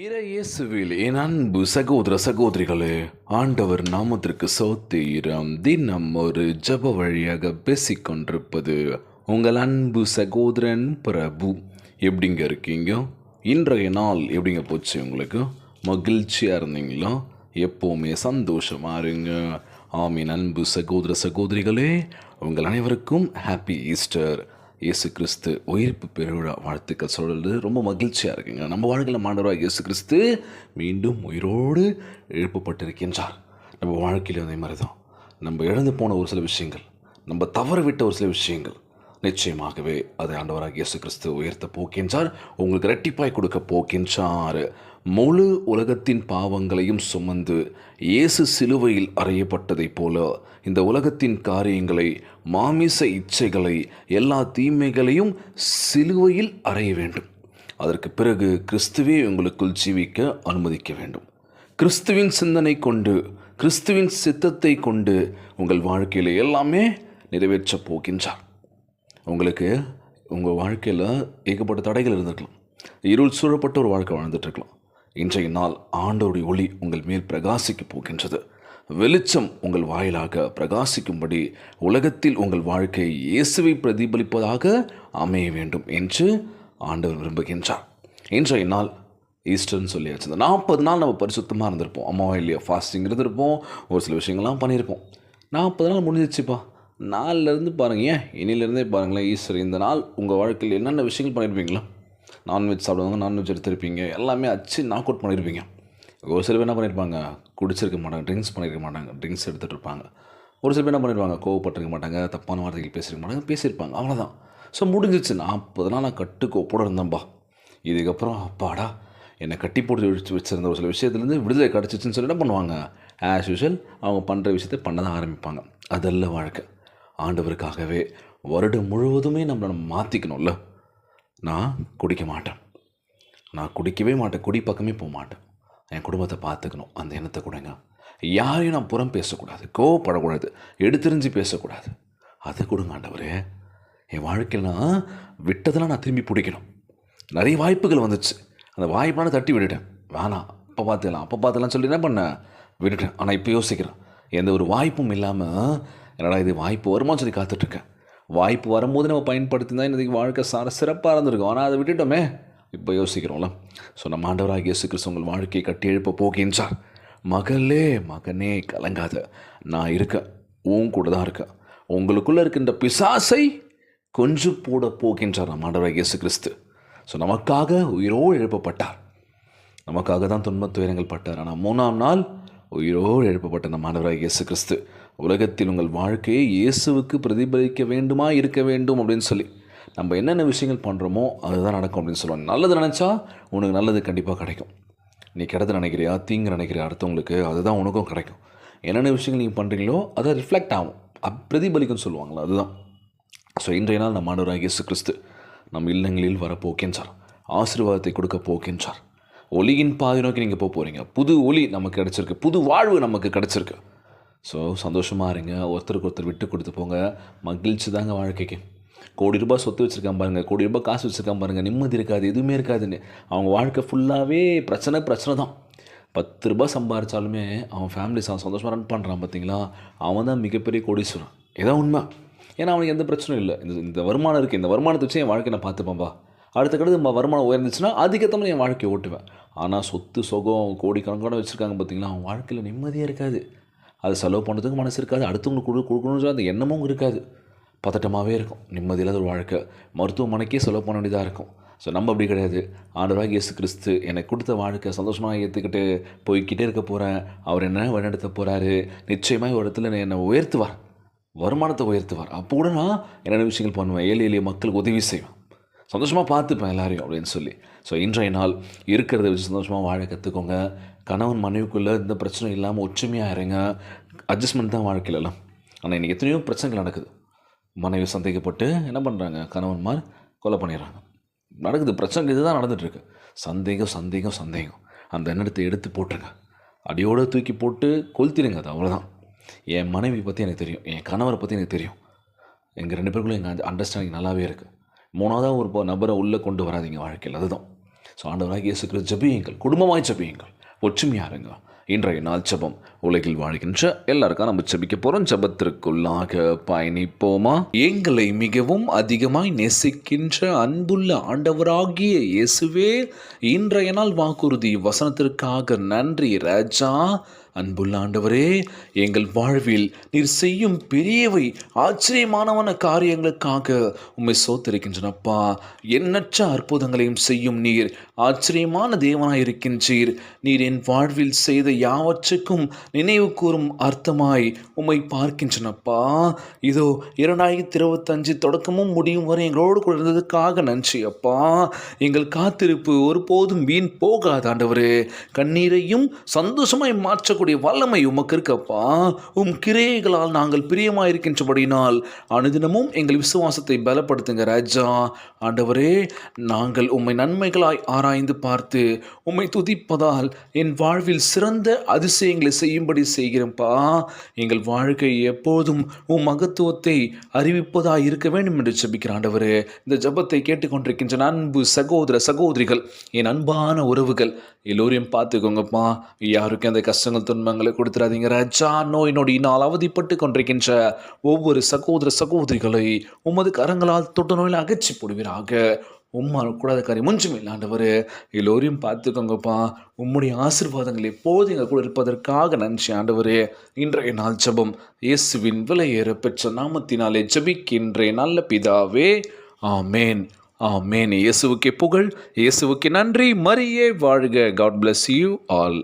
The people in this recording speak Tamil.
இயேசுவில் என் அன்பு சகோதர சகோதரிகளே, ஆண்டவர் நாமத்திற்கு சோத்திரம். தினம் ஒரு ஜப வழியாக பேசிக்கொண்டிருப்பது உங்கள் அன்பு சகோதரன் பிரபு. எப்படிங்க இருக்கீங்க? இன்றைய நாள் எப்படிங்க போச்சு? உங்களுக்கு மகிழ்ச்சியாக இருந்தீங்களா? எப்போவுமே சந்தோஷமாக இருங்க. ஆமீன். அன்பு சகோதர சகோதரிகளே, உங்கள் அனைவருக்கும் ஹாப்பி ஈஸ்டர். இயேசு கிறிஸ்து உயிர்ப்பு பெருவிழா வாழ்த்துக்கள் சொல்கிறது ரொம்ப மகிழ்ச்சியாக இருக்குங்க. நம்ம வாழ்க்கையில் ஆண்டவராக இயேசு கிறிஸ்து மீண்டும் உயிரோடு எழுப்பப்பட்டிருக்கின்றார். நம்ம வாழ்க்கையில் அதே மாதிரி தான். நம்ம இழந்து போன ஒரு சில விஷயங்கள், நம்ம தவறு விட்ட ஒரு சில விஷயங்கள், நிச்சயமாகவே அதை ஆண்டவராக இயேசு கிறிஸ்து உயர்த்த போக்கின்றார். உங்களுக்கு இரட்டிப்பாய் கொடுக்க போக்கின்றார். முழு உலகத்தின் பாவங்களையும் சுமந்து இயேசு சிலுவையில் அறையப்பட்டதைப் போல இந்த உலகத்தின் காரியங்களை, மாமிச இச்சைகளை, எல்லா தீமைகளையும் சிலுவையில் அறைய வேண்டும். அதற்கு பிறகு கிறிஸ்துவே உங்களுக்குள் ஜீவிக்க அனுமதிக்க வேண்டும். கிறிஸ்துவின் சிந்தனை கொண்டு, கிறிஸ்துவின் சித்தத்தை கொண்டு உங்கள் வாழ்க்கையில் எல்லாமே நிறைவேற்றப் போகின்றார். உங்களுக்கு உங்கள் வாழ்க்கையில் ஏகப்பட்ட தடைகள் இருந்திருக்கலாம். இருள் சூழப்பட்ட ஒரு வாழ்க்கை வாழ்ந்துட்டுருக்கலாம். இன்றைய நாள் ஆண்டவருடைய ஒளி உங்கள் மேல் பிரகாசிக்கப் போகின்றது. வெளிச்சம் உங்கள் வாயிலாக பிரகாசிக்கும்படி உலகத்தில் உங்கள் வாழ்க்கை இயேசுவை பிரதிபலிப்பதாக அமைய வேண்டும் என்று ஆண்டவர் விரும்புகின்றார். இன்றைய நாள் ஈஸ்டர்னு சொல்லியாச்சு. இந்த 40 நாள் நம்ம பரிசுத்தமாக இருந்திருப்போம். அம்மாவா இல்லையா, ஃபாஸ்டிங் இருந்திருப்போம், ஒரு சில விஷயங்கள்லாம் பண்ணியிருப்போம். 40 நாள் முடிஞ்சிச்சுப்பா. நாளிலேருந்து பாருங்கள், ஏன் இனியிலேருந்தே பாருங்களேன், ஈஸ்டர் இந்த நாள் உங்கள் வாழ்க்கையில் என்னென்ன விஷயங்கள் பண்ணியிருப்பீங்களா? நான்வெஜ் சாப்பிடுவாங்க, நான்வெஜ் எடுத்திருப்பீங்க, எல்லாமே அச்சு நாக் அவுட் பண்ணியிருப்பீங்க. ஒரு சில பேர் என்ன பண்ணியிருப்பாங்க, குடிச்சிருக்க மாட்டாங்க, ட்ரிங்க்ஸ் பண்ணியிருக்க மாட்டாங்க, ட்ரிங்க்ஸ் எடுத்துகிட்டு இருப்பாங்க. ஒரு சில பேர் என்ன பண்ணியிருப்பாங்க, கோவப்பட்டிருக்க மாட்டாங்க, தப்பான வார்த்தைகள் பேசியிருக்க மாட்டாங்க, பேசியிருப்பாங்க, அவ்வளோதான். ஸோ முடிஞ்சிச்சு. 40 நாள் நான் கட்டுக்கோப்போடு இருந்தேன்பா. இதுக்கப்புறம் அப்பாடா என்னை கட்டி போட்டு வச்சுருந்த ஒரு சில விஷயத்துலேருந்து விடுதலை கிடச்சிச்சின்னு சொல்லி என்ன பண்ணுவாங்க, ஆஸ் யூஷுவல் அவங்க பண்ணுற விஷயத்தை பண்ண தான் ஆரம்பிப்பாங்க. அதெல்லாம் வாழ்க்கை. ஆண்டவருக்காகவே வருடம் முழுவதுமே நம்ம மாற்றிக்கணும்ல. நான் குடிக்க மாட்டேன், நான் குடிக்கவே மாட்டேன், குடி பக்கமே போக மாட்டேன், என் குடும்பத்தை பார்த்துக்கணும், அந்த எண்ணத்தை கொடுங்க. யாரையும் நான் புறம் பேசக்கூடாது, கோவப்படக்கூடாது, எடுத்தெறிஞ்சு பேசக்கூடாது, அதை கொடுங்க ஆண்டவரே. என் வாழ்க்கையில் நான் விட்டதெல்லாம் நான் திரும்பி பிடிக்கணும். நிறைய வாய்ப்புகள் வந்துச்சு, அந்த வாய்ப்பான தட்டி விட்டுட்டேன். வேணாம், அப்போ பார்த்துலாம் சொல்லி என்ன பண்ணேன், விட்டுட்டேன். ஆனால் இப்போ யோசிக்கிறேன், எந்த ஒரு வாய்ப்பும் இல்லாமல் என்னடா இது வாய்ப்பு வருமானு சொல்லி காத்துட்ருக்கேன். வாய்ப்பு வரும்போது நம்ம பயன்படுத்தினா இன்றைக்கி வாழ்க்கை சிறப்பாக இருந்திருக்கும். ஆனால் அதை விட்டுட்டோமே, இப்போ யோசிக்கிறோம்ல. ஸோ நம்ம ஆண்டவராகிய இயேசு கிறிஸ்து உங்கள் வாழ்க்கையை கட்டி எழுப்ப போகின்றார். மகளே மகனே கலங்காத, நான் இருக்கேன், உன் கூட தான் இருக்கேன். உங்களுக்குள்ளே இருக்கின்ற பிசாசை கொஞ்சம் போட போகின்றார் நம்ம ஆண்டவராகிய இயேசு கிறிஸ்து. ஸோ நமக்காக உயிரோடு எழுப்பப்பட்டார், நமக்காக தான் துன்பத் துயரங்கள் பட்டார். ஆனால் 3ஆம் நாள் உயிரோடு எழுப்பப்பட்ட நம்ம ஆண்டவராகிய இயேசு கிறிஸ்து உலகத்தில் உங்கள் வாழ்க்கையை இயேசுவுக்கு பிரதிபலிக்க வேண்டுமா இருக்க வேண்டும் அப்படின்னு சொல்லி நம்ம என்னென்ன விஷயங்கள் பண்ணுறோமோ அதுதான் நடக்கும் அப்படின்னு சொல்லுவாங்க. நல்லது நினச்சா உனக்கு நல்லது கண்டிப்பாக கிடைக்கும். நீ கெட்டது நினைக்கிறியா, தீங்கு நினைக்கிறியா அடுத்தவங்களுக்கு, அதுதான் உனக்கும் கிடைக்கும். என்னென்ன விஷயங்கள் நீங்கள் பண்ணுறீங்களோ அதை ரிஃப்ளெக்ட் ஆகும், பிரதிபலிக்கும்னு சொல்லுவாங்களா, அதுதான். ஸோ இன்றைய நாள் நம்ம ஆண்டவராகிய இயேசு கிறிஸ்து நம் இல்லங்களில் வரப்போக்கின்றார், ஆசீர்வாதத்தை கொடுக்க போக்கின்றார். ஒளியின் பாதை நோக்கி நீங்கள் போகிறீங்க. புது ஒளி நமக்கு கிடச்சிருக்கு, புது வாழ்வு நமக்கு கிடச்சிருக்கு. ஸோ சந்தோஷமாக இருங்க, ஒருத்தருக்கு ஒருத்தர் விட்டு கொடுத்து போங்க. மகிழ்ச்சி தாங்க வாழ்க்கைக்கு. கோடி ரூபாய் சொத்து வச்சுருக்கான் பாருங்கள், கோடி ரூபாய் காசு வச்சுருக்கான் பாருங்கள், நிம்மதி இருக்காது, எதுவுமே இருக்காதுன்னு. அவங்க வாழ்க்கை ஃபுல்லாகவே பிரச்சனை தான். 10 ரூபாய் சம்பாதிச்சாலுமே அவன் ஃபேமிலி சந்தோஷமாக ரன் பண்ணுறான் பார்த்தீங்களா, அவன் தான் மிகப்பெரிய கோடீஸ்வரன். இதான் உண்மை. ஏன்னா அவனுக்கு எந்த பிரச்சனையும் இல்லை. இந்த வருமானம் இருக்குது, இந்த வருமானத்தை வச்சு என் வாழ்க்கையை நான் பார்த்துப்பேன்பா. அடுத்த கடுத்து வருமானம் உயர்ந்துச்சுன்னா அதுக்கேற்ற என் வாழ்க்கையை ஓட்டுவேன். ஆனால் சொத்து சொகம் கோடிக்கணக்கான வச்சுருக்காங்க பார்த்தீங்களா, அவன் வாழ்க்கையில் நிம்மதியாக இருக்காது. அது செலவு பண்ணுறதுக்கு மனசு இருக்காது, அடுத்தவங்களுக்கு கொடுக்கணும்னு அந்த எண்ணமும் இருக்காது. பதட்டமாகவே இருக்கும், நிம்மதியில்லாத ஒரு வாழ்க்கை. மருத்துவமனைக்கே செலவு பண்ண வேண்டியதாக இருக்கும். ஸோ நம்ம அப்படி கிடையாது. ஆண்டவராகிய இயேசு கிறிஸ்து எனக்கு கொடுத்த வாழ்க்கை சந்தோஷமாக ஏற்றுக்கிட்டு போய்கிட்டே இருக்க போகிறேன். அவர் என்ன வழிநடத்த போகிறாரு. நிச்சயமாக ஒரு இடத்துல என்னை உயர்த்துவார், வருமானத்தை உயர்த்துவார். அப்போ கூட நான் என்னென்ன விஷயங்கள் பண்ணுவேன், ஏழை எளிய மக்களுக்கு உதவி செய்வேன், சந்தோஷமாக பார்த்துப்பேன் எல்லாரையும் அப்படின்னு சொல்லி. ஸோ இன்றைய நாள் இருக்கிறத வச்சு சந்தோஷமாக வாழ கற்றுக்கோங்க. கணவன் மனைவிக்குள்ளே எந்த பிரச்சனையும் இல்லாமல் ஒற்றுமையாக இருங்க. அட்ஜஸ்ட்மெண்ட் தான் வாழ்க்கையிலலாம். ஆனால் இன்றைக்கி எத்தனையோ பிரச்சனைகள் நடக்குது. மனைவி சந்தேகப்பட்டு என்ன பண்ணுறாங்க, கணவன்மார் கொலை பண்ணிடுறாங்க. நடக்குது, பிரச்சனை இதுதான் நடந்துகிட்ருக்கு. சந்தேகம் அந்த எண்ணத்தை எடுத்து போட்டுருங்க, அடியோடு தூக்கி போட்டு கொளுத்திடுங்க. அது அவ்வளோதான். என் மனைவி பற்றி எனக்கு தெரியும், என் கணவரை பற்றி எனக்கு தெரியும். எங்கள் 2 பேருக்குள்ளே எங்கள் அண்டர்ஸ்டாண்டிங் நல்லாவே இருக்குது. 3ஆவதாக ஒரு நபரை உள்ளே கொண்டு வராதிங்க வாழ்க்கையில். அதுதான் ஸோ ஆண்டவராக இயேசு கிறிஸ்து ஜெபியுங்கள், குடும்பமாய் ஜெபியுங்கள், ஒற்றுமையாக இருங்க. இன்றைய நாள் ஜெபம். உலகில் வாழ்கின்ற எல்லாருக்கும் நம்ம ஜெபிக்க போகிறோம். ஜெபத்திற்குள்ளாக பயணிப்போமா? எங்களை மிகவும் அதிகமாய் நேசிக்கின்ற அன்புள்ள ஆண்டவராகிய இயேசுவே, இன்றைய நாள் வாக்குறுதி வசனத்திற்காக நன்றி ராஜா. அன்புள்ள ஆண்டவரே, எங்கள் வாழ்வில் நீர் செய்யும் பெரியவை ஆச்சரியமானவன காரியங்களுக்காக உம்மை சோத்திருக்கின்றனப்பா. எண்ணற்ற அற்புதங்களையும் செய்யும் நீர் ஆச்சரியமான தேவனாய் இருக்கின்றீர். நீர் என் வாழ்வில் செய்த யாவற்றுக்கும் நினைவு கூறும் அர்த்தமாய் உம்மை பார்க்கின்றனப்பா. இதோ 2025 தொடக்கமும் முடியும் வரை எங்களோடு கூட இருந்ததுக்காக நன்றி அப்பா. எங்கள் காத்திருப்பு ஒருபோதும் வீண் போகாத ஆண்டவரே. கண்ணீரையும் சந்தோஷமாய் மாற்ற வல்லமை உமக்கு இருக்கப்பா. கிரியைகளால் நாங்கள் பிரியமாக இருக்கின்றபடினால் அனுதினமும் எங்கள் விசுவாசத்தை பலப்படுத்துங்க ராஜா. ஆண்டவரே, நாங்கள் உம்மை நன்மைகளாய் ஆராய்ந்து பார்த்து உம்மை துதிப்பதால் என் வாழ்வில் சிறந்த அதிசயங்களை செய்யும்படி செய்கிறேன்ப்பா. எங்கள் வாழ்க்கை எப்போதும் மகத்துவத்தை அறிவிப்பதாக இருக்க வேண்டும் என்று ஜெபிக்கிற ஆண்டவரே, இந்த ஜெபத்தை கேட்டுக்கொண்டிருக்கின்ற அன்பு சகோதர சகோதரிகள், என் அன்பான உறவுகள் எல்லோரையும் பார்த்துக்கோங்கப்பா. யாருக்கும் அந்த கஷ்டங்கள் துன்பங்களை கொடுத்துடாதீங்க ராஜா. நோய் நொடியினால் அவதிப்பட்டு கொண்டிருக்கின்ற ஒவ்வொரு சகோதர சகோதரிகளை உமது கரங்களால் தொட்டு நோயில் அகற்றி போடுவீராக. உம்மால் கூடாத காரியம் ஒன்றும் இல்லை ஆண்டவர். எல்லோரையும் பார்த்துக்கோங்கப்பா. உம்முடைய ஆசீர்வாதங்கள் எப்போது எங்கள் கூட இருப்பதற்காக நன்றி ஆண்டவரே. இன்றைய நாள் ஜெபம் இயேசுவின் விலையேற பெற்ற நாமத்தினாலே ஜெபிக்கின்றேன் நல்ல பிதாவே, ஆமேன். ஆமேன். இயேசுவுக்கே புகழ், இயேசுவுக்கே நன்றி. மரியே வாழ்க. God bless you all.